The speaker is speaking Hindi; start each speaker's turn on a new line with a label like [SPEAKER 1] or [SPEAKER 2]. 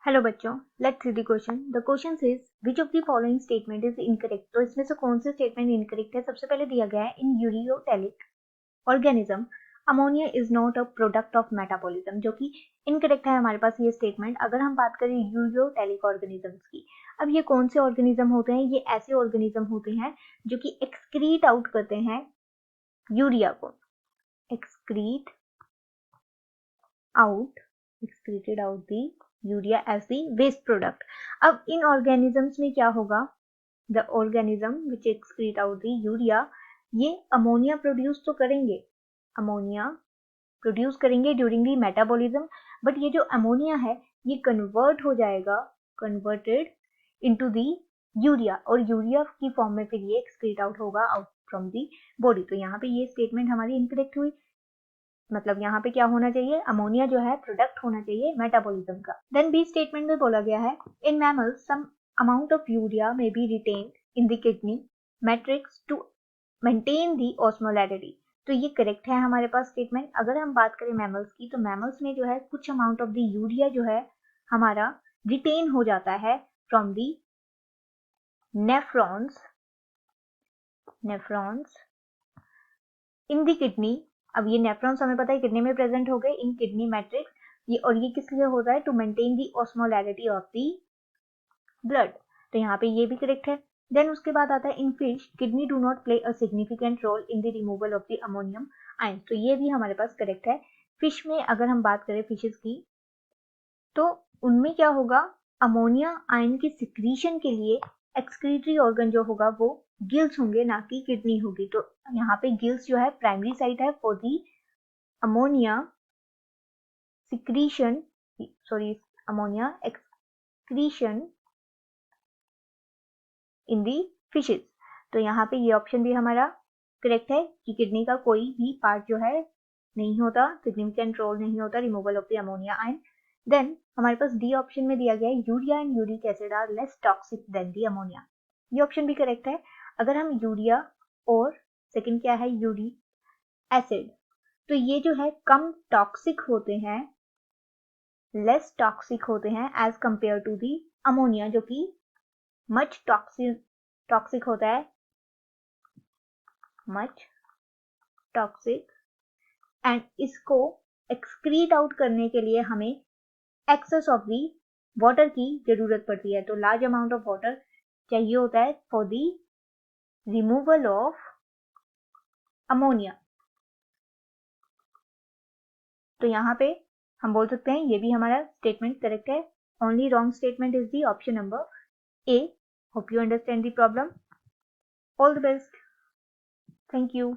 [SPEAKER 1] हेलो बच्चों, let's see the question. The question is which of the following statement is incorrect. तो इसमें से कौन से स्टेटमेंट इनकरेक्ट है। सबसे पहले दिया गया है in ureotelic organism ammonia is not a product of metabolism, जो कि इनकरेक्ट है हमारे पास ये स्टेटमेंट। अगर हम बात करें यूरियोटेलिक ऑर्गेनिजम्स की, अब ये कौन से ऑर्गेनिज्म होते हैं। ये ऐसे ऑर्गेनिज्म होते हैं जो कि एक्सक्रीट आउट करते हैं यूरिया को, excreted out the urea as the waste product। अब इन ऑर्गेनिजम्स में क्या होगा, the organism which excrete out the urea, ये अमोनिया प्रोड्यूस तो करेंगे, अमोनिया प्रोड्यूस करेंगे ड्यूरिंग दी मेटाबॉलिज्म, बट ये जो अमोनिया है ये कन्वर्ट हो जाएगा, कन्वर्टेड इनटू दी यूरिया, और यूरिया की फॉर्म में फिर ये एक्सक्रीट आउट होगा आउट फ्रॉम दी बॉडी। तो यहाँ पे ये स्टेटमेंट हमारी इनकरेक्ट हुई। मतलब यहाँ पे क्या होना चाहिए, अमोनिया जो है प्रोडक्ट होना चाहिए मेटाबॉलिज्म का। देन बी स्टेटमेंट में बोला गया है in mammals some amount of urea may be retained in the kidney matrix to maintain the osmolarity. तो ये करेक्ट है हमारे पास स्टेटमेंट। अगर हम बात करें मैमल्स की, तो मैमल्स में जो है कुछ अमाउंट ऑफ द यूरिया जो है हमारा रिटेन हो जाता है from the nephrons in the kidney. अब ये नेफ्रॉन्स हमें पता है किडनी में प्रेजेंट हो गए इन किडनी मैट्रिक्स, ये और ये किस लिए होता है, to maintain the osmolarity of the blood. तो यहाँ पे ये भी करेक्ट है। देन उसके बाद आता है in fish kidney do not play a significant role in the removal of the ammonium ion. तो ये भी हमारे पास करेक्ट है। फिश में अगर हम बात करें फिशेस की, तो उनमें क्या होगा, अमोनिया आयन की सिक्रीशन के लिए एक्सक्रीटरी ऑर्गन जो होगा वो गिल्स होंगे, ना कि किडनी होगी। तो यहाँ पे गिल्स जो है प्राइमरी साइट है for the ammonia secretion, ammonia excretion in the fishes. तो यहाँ पे ये ऑप्शन भी हमारा करेक्ट है कि किडनी का कोई भी पार्ट जो है नहीं होता, सिग्निफिकेंट रोल नहीं होता removal of the ammonia ion. Then हमारे पास डी ऑप्शन में दिया गया है urea and uric acid are less toxic than the ammonia. ये ऑप्शन भी करेक्ट है। अगर हम यूरिया और सेकंड क्या है यूरिक एसिड, तो ये जो है कम टॉक्सिक होते हैं, लेस टॉक्सिक होते हैं as compare to the ammonia, जो कि मच टॉक्सिक होता है, मच टॉक्सिक। एंड इसको एक्सक्रीट आउट करने के लिए हमें एक्सेस ऑफ दी वाटर की जरूरत पड़ती है। तो लार्ज अमाउंट ऑफ वाटर चाहिए होता है for the removal of ammonia. तो यहाँ पे हम बोल सकते हैं ये भी हमारा स्टेटमेंट करेक्ट है। Only wrong statement is the option number A. Hope you understand the problem. All the best. Thank you.